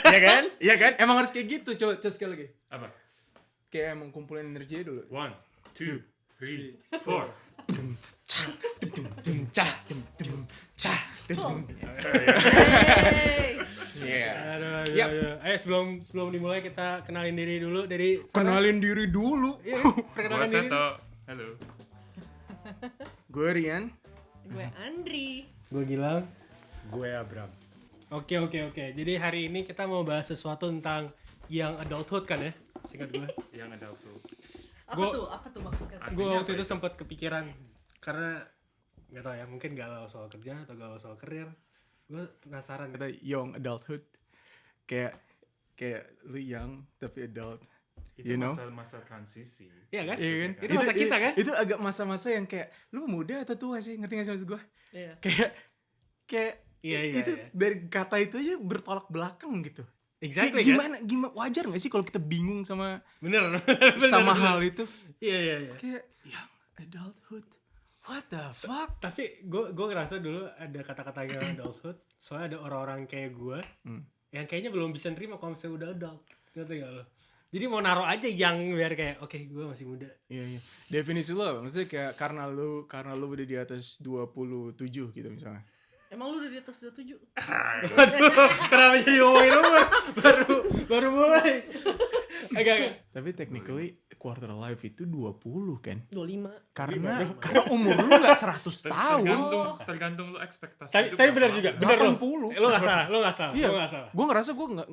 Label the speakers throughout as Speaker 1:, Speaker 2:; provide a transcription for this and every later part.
Speaker 1: Iya kan? Iya kan? Emang harus kayak gitu. Coba sekali lagi.
Speaker 2: Apa?
Speaker 1: Kayak emang kumpulin energi dulu.
Speaker 2: 1, 2, 3, 4.
Speaker 1: Iya.
Speaker 3: Aduh. Ayo sebelum dimulai kita kenalin diri dulu dari
Speaker 1: Kenalin diri dulu.
Speaker 2: Gua
Speaker 3: perkenalkan diri.
Speaker 2: Seto. Halo.
Speaker 1: Gue Rian.
Speaker 4: Gue Andri.
Speaker 3: Gue Gilang.
Speaker 5: Gue Abram.
Speaker 3: Oke. Jadi hari ini kita mau bahas sesuatu tentang young adulthood kan ya? Singkat gue.
Speaker 2: Yang ada aku.
Speaker 4: Apa tuh maksudnya?
Speaker 2: Artinya
Speaker 3: Gue waktu
Speaker 2: apa
Speaker 3: itu
Speaker 2: itu?
Speaker 3: sempat kepikiran karena nggak tahu ya, mungkin galau soal kerja atau galau soal karir. Gue penasaran.
Speaker 1: Kata young adulthood. Kayak lu young tapi adult.
Speaker 2: Itu
Speaker 1: You know?
Speaker 2: masa transisi.
Speaker 3: Iya kan?
Speaker 1: Iya kan?
Speaker 3: Itu masa kita kan?
Speaker 1: Itu agak masa-masa yang kayak lu muda atau tua sih? Ngerti gak sih maksud gue?
Speaker 4: Iya.
Speaker 1: Kayak
Speaker 3: Iya.
Speaker 1: itu dari kata itu aja bertolak belakang gitu.
Speaker 3: Exactly
Speaker 1: Kayak
Speaker 3: kan?
Speaker 1: gimana wajar gak sih kalau kita bingung sama
Speaker 3: Bener.
Speaker 1: hal itu?
Speaker 3: Iya.
Speaker 1: Kayak young adulthood. What the fuck?
Speaker 3: Tapi gue ngerasa dulu ada kata-kata young adulthood. Soalnya ada orang-orang kayak gue yang kayaknya belum bisa nerima kalau misalnya udah adult. Ngerti gak lo? Jadi mau naruh aja yang biar kayak oke, gue masih muda.
Speaker 1: Iya. Definisi lu apa? Maksudnya kayak karena lu udah di atas 27 gitu misalnya.
Speaker 4: Emang lu udah di atas 27?
Speaker 3: Waduh, kenapa jadi ngomongin umur? Baru mulai. Agak.
Speaker 1: Tapi technically quarter life itu 20 kan?
Speaker 4: 25.
Speaker 1: Karena umur lu gak 100 tahun.
Speaker 2: Tergantung lu ekspektasi.
Speaker 3: Tapi
Speaker 2: hidup
Speaker 3: benar
Speaker 2: berapa
Speaker 3: juga.
Speaker 2: lama.
Speaker 3: Bener lo.
Speaker 1: 80.
Speaker 3: Lo gak salah.
Speaker 1: Iya.
Speaker 3: Lo gak salah.
Speaker 1: Gue ngerasa gue nggak.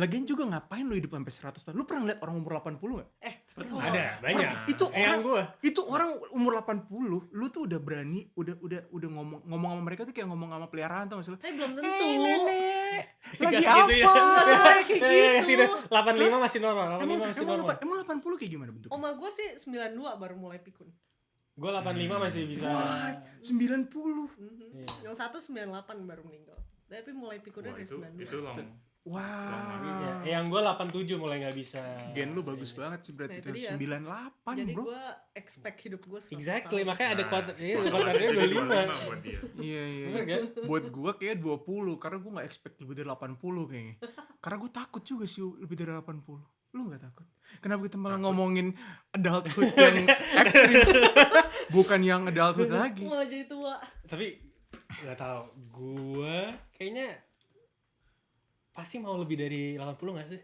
Speaker 1: Lagian juga
Speaker 4: 100.
Speaker 1: ngapain lu hidup sampai 100 tahun? Lu pernah lihat orang umur 80 nggak?
Speaker 4: Tapi
Speaker 3: Ada banyak.
Speaker 1: Itu
Speaker 3: yang gue.
Speaker 1: Itu orang umur 80, lu tuh udah berani, udah ngomong sama mereka tuh kayak ngomong sama peliharaan tau gak sih lu?
Speaker 4: Tapi belum tentu.
Speaker 1: Lagi
Speaker 3: gitu ya.
Speaker 4: Masalahnya kayak gitu.
Speaker 3: 85 masih normal. 85 masih
Speaker 1: Emang
Speaker 3: normal.
Speaker 1: 80 kayak gimana bentuknya?
Speaker 4: Oma gue sih 92 baru mulai pikun.
Speaker 3: Gue 85 masih bisa.
Speaker 1: What? 90.
Speaker 3: Iya.
Speaker 4: Yang satu 98 baru meninggal. Tapi mulai pikunnya
Speaker 2: Wah,
Speaker 4: dari 92.
Speaker 2: itu long.
Speaker 1: Wow.
Speaker 3: Iya, yang gue 87 mulai gak bisa.
Speaker 1: Gen lu bagus banget sih berarti
Speaker 4: Nah,
Speaker 1: itu
Speaker 4: itu dia.
Speaker 1: 98
Speaker 4: Jadi
Speaker 1: bro.
Speaker 4: gue expect hidup gue 100
Speaker 3: Exactly,
Speaker 4: tahun.
Speaker 3: makanya ada kuadrat. Iya,
Speaker 2: Jadi
Speaker 3: kuadratnya 25.
Speaker 2: 25 buat dia.
Speaker 1: Iya.
Speaker 3: Bener kan?
Speaker 1: Buat gua kayak 20 karena gua gak expect lebih dari 80 kayaknya. Karena gua takut juga sih lebih dari 80. Lu gak takut? Kenapa kita malah ngomongin adulthood yang ekstrim? Bukan yang adulthood lagi.
Speaker 4: Malah jadi tua.
Speaker 3: Tapi nggak tahu, gue kayaknya pasti mau lebih dari 80 nggak sih?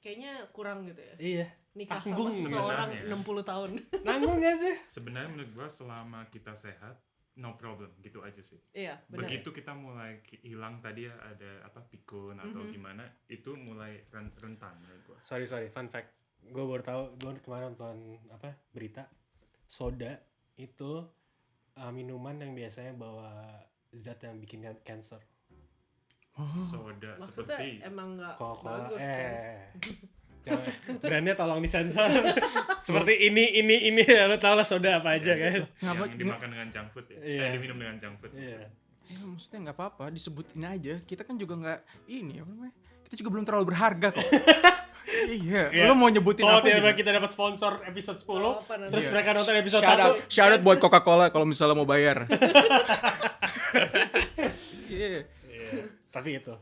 Speaker 4: Kayaknya kurang gitu ya.
Speaker 3: Iya.
Speaker 4: Nikah
Speaker 3: Tanggung
Speaker 4: sama seseorang
Speaker 2: sebenarnya.
Speaker 4: 60 tahun.
Speaker 3: Nanggung nggak sih?
Speaker 2: Sebenarnya menurut gua selama kita sehat, no problem, gitu aja sih.
Speaker 4: Iya, benar.
Speaker 2: Begitu kita mulai hilang tadi ya ada apa pikun atau gimana, itu mulai rentan menurut gua.
Speaker 3: Sorry, fun fact. Gue baru tahu, gue kemarin nonton berita soda itu minuman yang biasanya bawa zat yang bikin cancer.
Speaker 2: Soda
Speaker 4: Maksudnya
Speaker 2: seperti
Speaker 4: emang gak
Speaker 3: Coca-Cola.
Speaker 4: bagus kan?
Speaker 3: Jangan. Brandnya tolong disensor. Seperti ini lo tau lah soda apa aja kan.
Speaker 1: Ngapa?
Speaker 2: yang dimakan dengan junk food ya.
Speaker 3: Iya.
Speaker 2: Diminum dengan junk food.
Speaker 3: Iya.
Speaker 1: Ya, maksudnya nggak apa-apa, disebutin aja. Kita kan juga nggak ini apa namanya? Kita juga belum terlalu berharga kok. Iya.
Speaker 3: Iya.
Speaker 1: Lu mau nyebutin
Speaker 3: Kalau
Speaker 1: apa?
Speaker 3: tiba
Speaker 1: juga?
Speaker 3: kita dapat sponsor episode 10,
Speaker 4: Oh, apa nanti?
Speaker 3: terus
Speaker 1: Iya.
Speaker 3: mereka nonton episode
Speaker 1: Shout out buat Coca-Cola kalau misalnya mau bayar. Iya.
Speaker 3: 1. Iya. Tapi itu.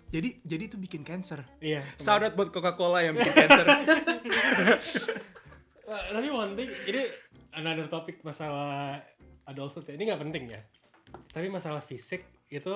Speaker 1: Jadi itu bikin cancer.
Speaker 3: Iya.
Speaker 1: Shout out buat Coca-Cola yang bikin cancer.
Speaker 3: Tapi one thing, ini another topic masalah adulthood ya. Ini nggak penting ya. Tapi masalah fisik itu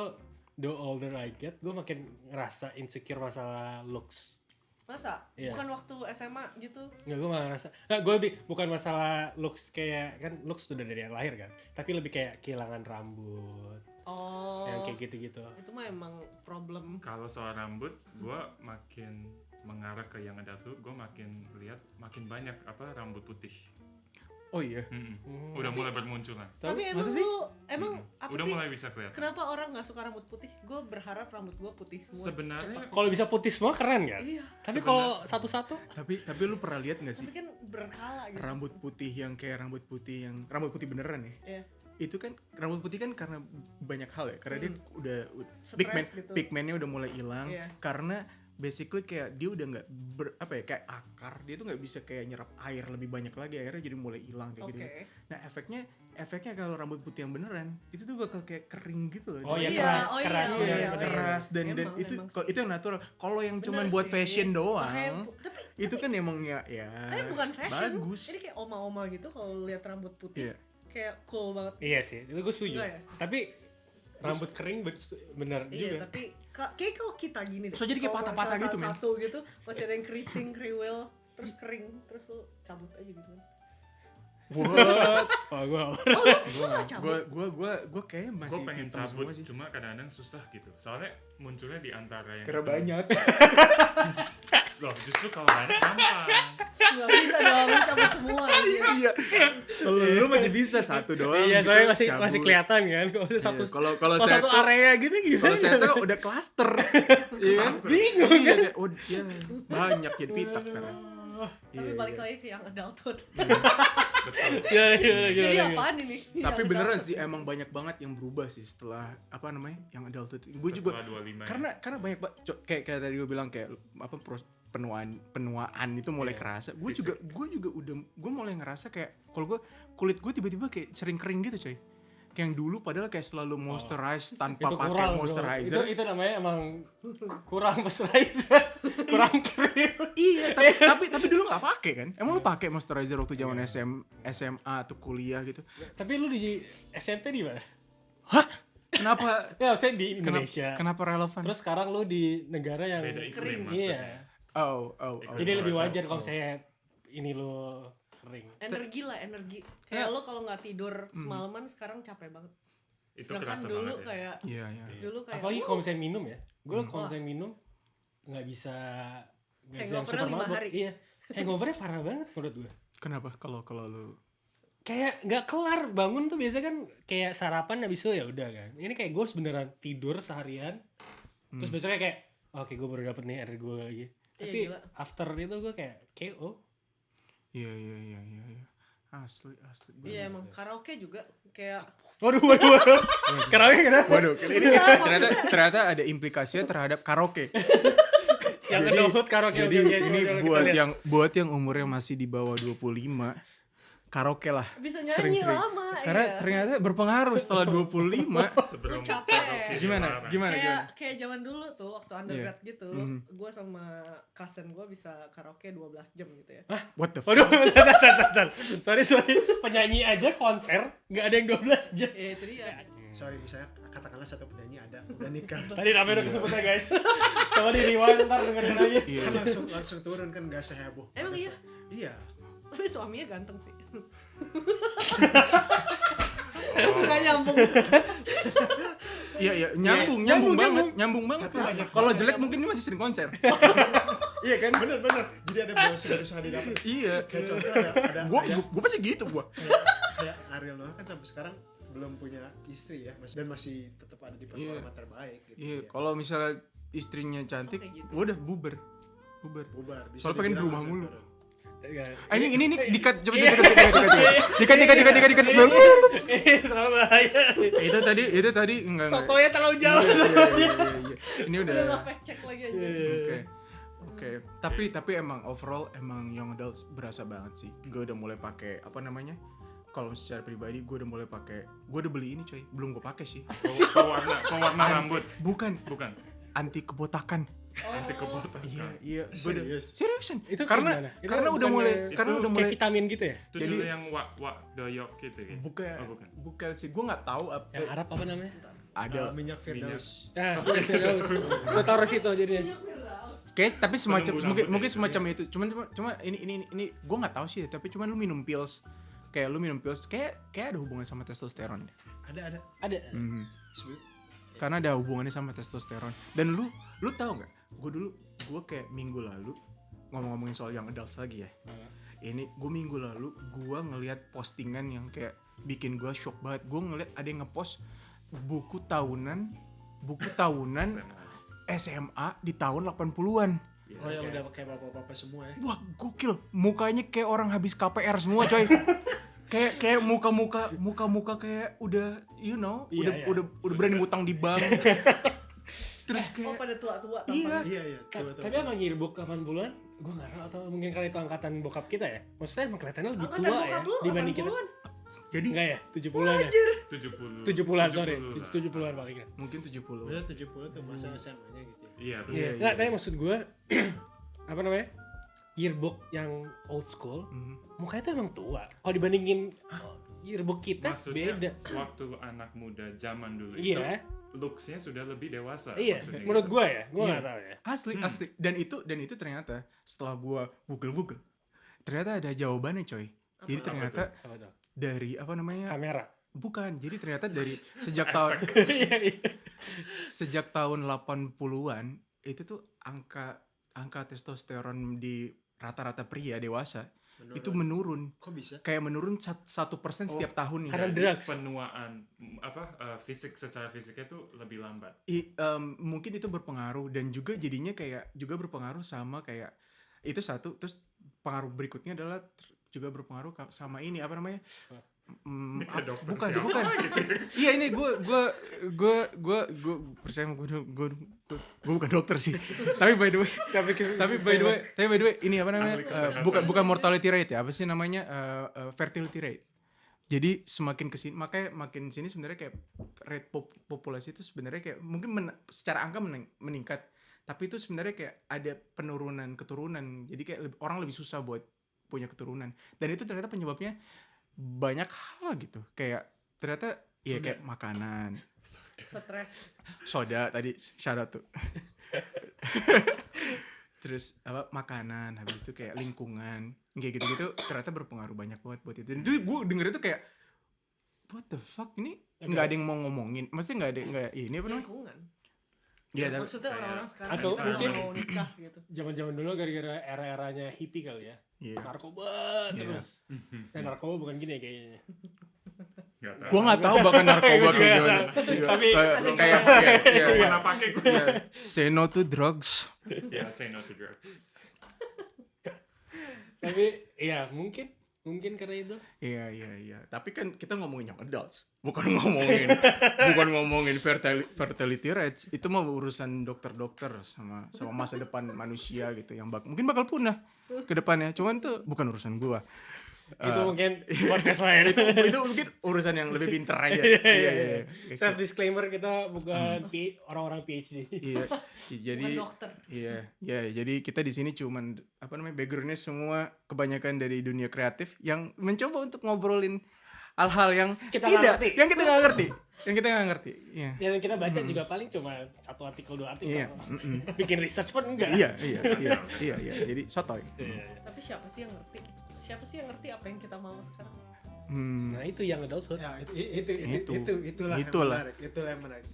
Speaker 3: the older I get, gue makin ngerasa insecure masalah looks.
Speaker 4: Masa?
Speaker 3: Iya.
Speaker 4: Bukan waktu SMA gitu?
Speaker 3: Nggak, gue malah ngerasa. Nggak, gue lebih bukan masalah looks kayak kan looks sudah dari lahir kan. Tapi lebih kayak kehilangan rambut,
Speaker 4: Oh.
Speaker 3: yang kayak gitu-gitu.
Speaker 4: Itu mah emang problem.
Speaker 2: Kalau soal rambut, gua makin mengarah ke yang adulthood, gua makin lihat makin banyak apa rambut putih.
Speaker 1: Oh iya.
Speaker 2: Udah mulai bermunculan.
Speaker 4: Tapi emang
Speaker 1: masa sih?
Speaker 4: apa
Speaker 2: Udah
Speaker 4: sih?
Speaker 2: mulai bisa kelihatan.
Speaker 4: Kenapa orang gak suka rambut putih? Gue berharap rambut gue putih semua.
Speaker 2: Sebenarnya
Speaker 3: Kalau bisa putih semua keren kan?
Speaker 4: Iya.
Speaker 3: Tapi kalau satu-satu,
Speaker 1: Tapi lu pernah lihat nggak sih
Speaker 4: Tapi kan berkala gitu.
Speaker 1: rambut putih yang kayak rambut putih beneran ya?
Speaker 4: Iya.
Speaker 1: Itu kan rambut putih kan karena banyak hal ya. Karena dia udah
Speaker 4: Stress gitu.
Speaker 1: pigmennya udah mulai hilang.
Speaker 4: Iya.
Speaker 1: Karena basically kayak dia udah nggak kayak akar, dia tuh nggak bisa kayak nyerap air lebih banyak lagi, akhirnya jadi mulai hilang kayak
Speaker 4: Oke.
Speaker 1: gitu. Nah efeknya kalau rambut putih yang beneran itu tuh bakal kayak kering gitu loh.
Speaker 3: Oh ya,
Speaker 1: Dia-
Speaker 3: keras,
Speaker 4: oh iya,
Speaker 3: keras,
Speaker 4: oh
Speaker 3: bener,
Speaker 4: iya,
Speaker 3: bener.
Speaker 1: keras dan
Speaker 4: Emang
Speaker 1: itu
Speaker 4: sih.
Speaker 1: itu yang natural. Kalau yang cuman
Speaker 4: Bener
Speaker 1: buat
Speaker 4: sih.
Speaker 1: fashion doang,
Speaker 4: Makanya, tapi
Speaker 1: itu kan emang ya
Speaker 4: bukan fashion.
Speaker 1: bagus.
Speaker 4: Ini kayak oma-oma gitu kalau lihat rambut putih.
Speaker 1: Iya.
Speaker 4: Kayak cool banget.
Speaker 3: Iya sih, itu gue setuju.
Speaker 4: Enggak ya?
Speaker 3: Tapi rambut kering bener
Speaker 4: Iya,
Speaker 3: juga.
Speaker 4: tapi kayak kalau kita gini deh.
Speaker 1: So, jadi kayak
Speaker 4: kalau
Speaker 1: patah-patah
Speaker 4: salah
Speaker 1: gitu, men.
Speaker 4: satu gitu, masih ada yang keriting, kriwil, terus kering, terus lu cabut aja gitu.
Speaker 1: What?
Speaker 3: Oh, gue
Speaker 4: nggak cabut?
Speaker 1: Gue kayaknya masih
Speaker 2: Gue pengen
Speaker 1: hitam
Speaker 2: cabut,
Speaker 1: semua sih.
Speaker 2: cuma kadang-kadang susah gitu. Soalnya munculnya di antara yang
Speaker 1: Karena
Speaker 2: ketemu.
Speaker 1: banyak.
Speaker 2: Loh, justru kalau banyak gampang.
Speaker 4: Nggak bisa dong, lu cabut semua.
Speaker 1: Iya. Kalau lu masih bisa satu doang.
Speaker 3: iya,
Speaker 1: gitu,
Speaker 3: soalnya masih
Speaker 1: cabut.
Speaker 3: kelihatan kan. Kalau
Speaker 1: Iya,
Speaker 3: satu
Speaker 1: kalau
Speaker 3: kalau satu
Speaker 1: saya
Speaker 3: area gitu gimana?
Speaker 1: kalau saya tuh udah klaster. Iya kan?
Speaker 3: Bingung
Speaker 1: Iya, kayak, oh dia banyak jadi pitak kan.
Speaker 4: Tapi balik lagi ke yang adulthood.
Speaker 2: Betul.
Speaker 3: Ya,
Speaker 4: Jadi apaan ini?
Speaker 1: Tapi
Speaker 4: Yang
Speaker 1: beneran
Speaker 4: adulthood.
Speaker 1: sih emang banyak banget yang berubah sih setelah apa namanya yang adulthood. Gue juga
Speaker 2: Setelah 25 ya.
Speaker 1: karena banyak banget kayak tadi gue bilang kayak apa penuaan itu mulai
Speaker 3: Iya,
Speaker 1: kerasa. Gue juga gue mulai ngerasa kayak kalau gue kulit gue tiba-tiba kayak sering kering gitu coy. Kayak yang dulu padahal kayak selalu moisturize tanpa
Speaker 3: itu
Speaker 1: pakai
Speaker 3: kurang bro.
Speaker 1: moisturizer.
Speaker 3: Itu namanya emang kurang moisturizer. Kurang krim.
Speaker 1: Iya, tapi dulu nggak pakai kan? Emang lu pakai moisturizer waktu zaman SMA atau kuliah gitu?
Speaker 3: Tapi lu di SMP di mana?
Speaker 1: Hah? Kenapa?
Speaker 3: Ya, saya di Indonesia.
Speaker 1: Kenapa relevan?
Speaker 3: Terus sekarang lu di negara yang
Speaker 2: Beda iklim
Speaker 4: kering.
Speaker 3: iya.
Speaker 2: maksudnya.
Speaker 1: Oh.
Speaker 3: Jadi lebih
Speaker 2: Cuaca.
Speaker 3: wajar kalau saya ini lu kering.
Speaker 4: Energi lah, energi. Kayak lo kalau nggak tidur semalaman sekarang capek banget.
Speaker 2: Itu
Speaker 4: Sedangkan
Speaker 2: kerasa
Speaker 4: dulu
Speaker 2: banget ya.
Speaker 4: kayak
Speaker 1: Iya.
Speaker 4: dulu kayak
Speaker 3: Apalagi kalau misalnya minum ya. Gue kalau
Speaker 4: Wah.
Speaker 3: misalnya minum nggak bisa yang
Speaker 4: Hangover-nya
Speaker 3: super
Speaker 4: 5
Speaker 3: mabuk.
Speaker 4: hari.
Speaker 3: Iya. Hangover-nya parah banget menurut gue.
Speaker 1: Kenapa? Kalau lu
Speaker 3: Kayak nggak kelar bangun tuh biasanya kan kayak sarapan habis itu ya udah kan. Ini kayak gue harus beneran tidur seharian. Terus besoknya kayak oke gue baru dapet nih energi gue lagi.
Speaker 4: Iya,
Speaker 3: Tapi
Speaker 4: gila.
Speaker 3: after itu gue kayak KO.
Speaker 1: Iya. Asli.
Speaker 4: iya emang karaoke juga kayak
Speaker 3: Waduh. Karaoke kenapa?
Speaker 1: Waduh, ini ternyata ada implikasinya terhadap karaoke.
Speaker 3: Yang kedua karaoke.
Speaker 1: Jadi
Speaker 3: oke,
Speaker 1: ini
Speaker 3: kita lihat.
Speaker 1: buat yang umurnya masih di bawah 25, karaoke lah.
Speaker 4: bisa nyanyi
Speaker 1: Sering-sering.
Speaker 4: lama.
Speaker 1: Karena
Speaker 4: iya.
Speaker 1: ternyata berpengaruh setelah 25.
Speaker 2: Sebelum
Speaker 4: Lu capek.
Speaker 2: karaoke
Speaker 1: Gimana?
Speaker 2: dilarang.
Speaker 1: Gimana?
Speaker 4: kayak zaman dulu tuh waktu undergrad gitu,
Speaker 1: Mhm.
Speaker 4: gue sama cousin gue bisa karaoke 12 jam gitu ya.
Speaker 1: What the fuck?
Speaker 3: Waduh, bentar. Sorry. Penyanyi aja konser nggak ada yang 12 jam.
Speaker 4: Ya itu dia.
Speaker 5: Sorry, misalnya katakanlah satu penyanyi ada udah nikah
Speaker 3: Tadi namanya udah kesebut ya guys. Coba di rewind ntar dengerin aja.
Speaker 1: Iya.
Speaker 5: kan langsung turun kan gak seheboh.
Speaker 4: Emang iya?
Speaker 5: Iya.
Speaker 4: Tapi suaminya ganteng sih.
Speaker 2: Oh,
Speaker 4: Gak nyambung.
Speaker 1: Iya, nyambung banget.
Speaker 5: Tapi banyak
Speaker 1: Kalau
Speaker 5: banget.
Speaker 1: jelek mungkin dia masih sering konser. Iya kan?
Speaker 5: Bener. Jadi ada berusaha didapat.
Speaker 1: Iya.
Speaker 5: Kayak contoh ada
Speaker 1: Gua pasti gitu gua.
Speaker 5: kayak Ariel Noah kan sampai sekarang belum punya istri ya, dan masih tetap ada di performa terbaik gitu.
Speaker 1: Iya,
Speaker 5: ya.
Speaker 1: kalau misalnya istrinya cantik,
Speaker 4: Kayak gitu.
Speaker 1: gua udah buber.
Speaker 5: Bubar. Bisa
Speaker 1: Soalnya pengen di
Speaker 5: dibilang
Speaker 1: rumah
Speaker 5: konser
Speaker 1: mulu.
Speaker 5: turun.
Speaker 1: Anjing ini dikat coba
Speaker 3: Iya.
Speaker 1: dikat.
Speaker 3: Terlalu bahaya.
Speaker 1: Itu tadi enggak.
Speaker 3: Sotonya terlalu jauh.
Speaker 1: Iya. Ini
Speaker 4: Udah
Speaker 1: udah.
Speaker 4: gak fact check lagi aja.
Speaker 1: Oke. Tapi emang overall emang young adults berasa banget sih. Gue udah mulai pakai apa namanya? Kalau secara pribadi gue udah mulai pakai. Gue udah beli ini coy. Belum gue pakai sih.
Speaker 2: pewarna rambut.
Speaker 1: Bukan
Speaker 2: Bukan.
Speaker 1: anti kebotakan.
Speaker 2: Anti kebotakan.
Speaker 1: Iya. Gua udah
Speaker 5: Serius?
Speaker 1: seriusan.
Speaker 3: Itu
Speaker 1: karena
Speaker 3: gimana? Itu
Speaker 1: karena udah
Speaker 3: bukan
Speaker 1: mulai
Speaker 2: itu
Speaker 1: karena udah mulai
Speaker 3: Kayak vitamin gitu ya?
Speaker 2: Itu
Speaker 1: Jadi-
Speaker 2: dulu yang wak doyok gitu kan.
Speaker 1: bukan
Speaker 2: Oh, bukan.
Speaker 1: sih. Gue nggak tahu apa
Speaker 3: Yang Arab apa namanya?
Speaker 1: ada.
Speaker 5: Minyak Firdaus.
Speaker 3: Nah, gue taruh situ jadinya.
Speaker 1: Kayak tapi semacam
Speaker 2: Penumbuh
Speaker 1: mungkin
Speaker 2: rambut
Speaker 1: mungkin
Speaker 2: ya,
Speaker 1: semacam itu. Cuma ini gue nggak tahu sih. Tapi cuma lu minum pills. Kayak lu minum pills kayak ada hubungan sama testosteron.
Speaker 5: Ada.
Speaker 3: Ada.
Speaker 1: Mhm.
Speaker 5: Sweet.
Speaker 1: Karena ada hubungannya sama testosteron. Dan lu tahu nggak? Gue kayak minggu lalu ngomongin soal young adults lagi ya. Ini gue minggu lalu gue ngelihat postingan yang kayak bikin gue shock banget. Gue ngelihat ada yang ngepost buku tahunan SMA di tahun 80-an.
Speaker 5: Oh yang udah pakai bapak-bapak semua ya.
Speaker 1: Wah, gokil. Mukanya kayak orang habis KPR semua, coy. kayak muka kayak udah
Speaker 3: Iya, iya.
Speaker 1: udah berani ngutang di bank. Terus
Speaker 4: Oh
Speaker 1: kayak
Speaker 4: pada tua-tua
Speaker 1: Iya.
Speaker 4: tampaknya.
Speaker 5: Iya, tua-tua.
Speaker 3: Tapi emang yearbook 80-an, gue nggak tahu atau mungkin karena itu angkatan bokap kita ya. Maksudnya emang kelihatannya lebih
Speaker 4: Angkatan
Speaker 3: tua ya
Speaker 4: bokap lu
Speaker 3: dibanding kita.
Speaker 4: 80-an.
Speaker 1: jadi
Speaker 3: Enggak ya? 70-an ya?
Speaker 2: 70.
Speaker 3: 70-an, sorry.
Speaker 2: 70 lah.
Speaker 3: 70-an paling ya.
Speaker 1: mungkin 70.
Speaker 5: Udah 70 tuh masa SMA-nya gitu ya.
Speaker 2: Iya, betul.
Speaker 1: Iya.
Speaker 3: Nggak, tapi maksud gue, apa namanya? Yearbook yang old school,
Speaker 1: Mhm.
Speaker 3: mukanya tuh emang tua. Kalau dibandingin yearbook kita
Speaker 2: Maksudnya
Speaker 3: beda.
Speaker 2: waktu anak muda zaman dulu
Speaker 3: Iya,
Speaker 2: itu looks-nya sudah lebih dewasa.
Speaker 3: iya.
Speaker 2: maksudnya
Speaker 3: Menurut
Speaker 2: gitu.
Speaker 3: gue ya, gue
Speaker 1: Iya.
Speaker 3: nggak tahu ya.
Speaker 1: Asli, asli. Dan itu ternyata setelah gua Google, ternyata ada jawabannya, coy. Jadi
Speaker 4: Apa?
Speaker 1: ternyata
Speaker 3: Apa tuh?
Speaker 1: dari apa namanya?
Speaker 3: Kamera.
Speaker 1: Bukan. Jadi ternyata dari sejak tahun
Speaker 3: Iya, iya.
Speaker 1: sejak tahun 80-an itu tuh angka testosteron di rata-rata pria dewasa
Speaker 5: Menurut-
Speaker 1: itu menurun.
Speaker 5: Kok bisa?
Speaker 1: Kayak menurun 1% setiap tahunnya.
Speaker 3: Karena
Speaker 2: Jadi
Speaker 3: drugs.
Speaker 2: penuaan fisik secara fisiknya tuh lebih lambat.
Speaker 1: Mungkin itu berpengaruh dan juga jadinya kayak juga berpengaruh sama kayak itu satu, terus pengaruh berikutnya adalah juga berpengaruh sama ini apa namanya?
Speaker 2: Ini kayak dokter
Speaker 1: bukan,
Speaker 2: siapa
Speaker 1: bukan.
Speaker 2: gitu.
Speaker 1: Iya ini gue percaya gue bukan dokter sih. Tapi by the way, ini apa namanya?
Speaker 2: Ahli kesehatan.
Speaker 1: Bukan mortality rate ya, apa sih namanya? Fertility rate. Jadi semakin kesini, makanya makin sini sebenarnya kayak rate populasi itu sebenarnya kayak mungkin secara angka meningkat, tapi itu sebenarnya kayak ada penurunan keturunan. Jadi kayak orang lebih susah buat punya keturunan. Dan itu ternyata penyebabnya banyak hal gitu. Kayak ternyata ya
Speaker 2: Soda.
Speaker 1: kayak makanan,
Speaker 4: Stres.
Speaker 1: soda tadi syarat tuh. Terus apa makanan, habis itu kayak lingkungan, kayak gitu-gitu ternyata berpengaruh banyak banget buat itu. Dan itu gue denger itu kayak what the fuck, ini nggak ada yang mau ngomongin. Mesti nggak ada ini apa namanya?
Speaker 4: Lingkungan.
Speaker 1: Iya,
Speaker 4: Ya, maksudnya
Speaker 2: kayak-
Speaker 4: orang-orang sekarang
Speaker 3: Atau
Speaker 4: kita
Speaker 3: mungkin-
Speaker 4: mau nikah gitu.
Speaker 3: Zaman-zaman dulu gara-gara era-eranya hippie kali ya.
Speaker 1: iya.
Speaker 3: Narkoba
Speaker 1: Iya.
Speaker 3: terus. Narkoba bukan gini ya kayaknya.
Speaker 2: Nggak tahu.
Speaker 1: Gue nggak tahu bahkan narkoba
Speaker 3: Gua
Speaker 1: kayak
Speaker 3: juga
Speaker 1: gimana.
Speaker 3: nggak tahu.
Speaker 1: Iya,
Speaker 3: Tapi-
Speaker 1: kayak iya.
Speaker 2: Mana pakai gue?
Speaker 1: Iya. Say no to drugs.
Speaker 2: Ya, say no to drugs.
Speaker 3: Tapi ya mungkin karena itu.
Speaker 1: Iya. Tapi kan kita ngomongin yang adults, bukan ngomongin fertility rates. Itu mah urusan dokter-dokter sama masa depan manusia gitu yang mungkin bakal punah ke depannya. Cuman tuh bukan urusan gua.
Speaker 3: Itu mungkin podcast lain.
Speaker 1: itu mungkin urusan yang lebih pinter aja. Iya.
Speaker 3: Self disclaimer kita bukan orang-orang PhD.
Speaker 1: Iya. Jadi
Speaker 4: Bukan dokter.
Speaker 1: iya, jadi kita di sini cuman apa namanya backgroundnya semua kebanyakan dari dunia kreatif yang mencoba untuk ngobrolin hal-hal yang
Speaker 3: Kita nggak ngerti.
Speaker 1: yang kita nggak ngerti. Iya.
Speaker 3: Yang kita baca juga paling cuma satu artikel dua artikel.
Speaker 1: Iya. Mm-mm.
Speaker 3: Bikin research pun enggak.
Speaker 1: Iya. Jadi sotoy.
Speaker 3: Iya.
Speaker 4: Tapi siapa sih yang ngerti? Siapa sih yang ngerti apa yang kita mau sekarang?
Speaker 1: Hmm.
Speaker 3: Nah itu yang adulthood.
Speaker 5: Ya itulah
Speaker 1: Itulah.
Speaker 5: yang menarik. Itulah yang menarik.